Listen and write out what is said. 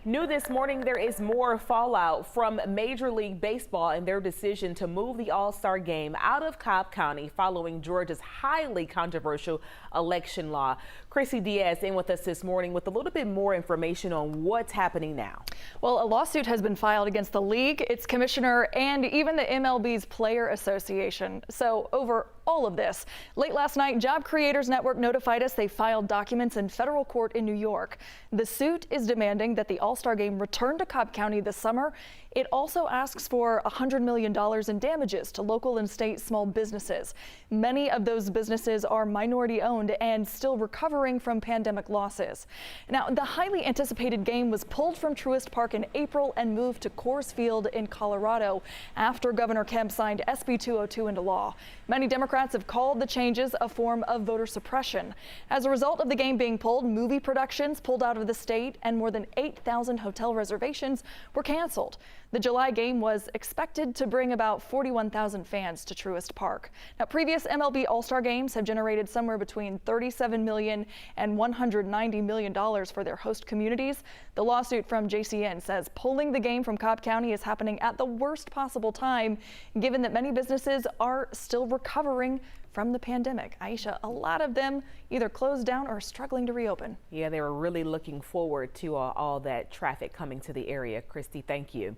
New this morning, there is more fallout from Major League Baseball and their decision to move the All-Star game out of Cobb County following Georgia's highly controversial election law. Chrissy Diaz in with us this morning with a little bit more information on what's happening now. Well, a lawsuit has been filed against the league, its commissioner, and even the MLB's Player Association. So over all of this, late last night, Job Creators Network notified us they filed documents in federal court in New York. The suit is demanding that the All-Star game return to Cobb County this summer. It also asks for $100 million in damages to local and state small businesses. Many of those businesses are minority owned and still recovering from pandemic losses. Now, the highly anticipated game was pulled from Truist Park in April and moved to Coors Field in Colorado after Governor Kemp signed SB 202 into law. Many Democrats have called the changes a form of voter suppression. As a result of the game being pulled, movie productions pulled out of the state and more than 8,000 hotel reservations were canceled. The July game was expected to bring about 41,000 fans to Truist Park. Now, previous MLB All-Star games have generated somewhere between $37 million and $190 million for their host communities. The lawsuit from JCN says pulling the game from Cobb County is happening at the worst possible time, given that many businesses are still recovering from the pandemic. Aisha, a lot of them either closed down or struggling to reopen. Yeah, they were really looking forward to all that traffic coming to the area. Christy, thank you.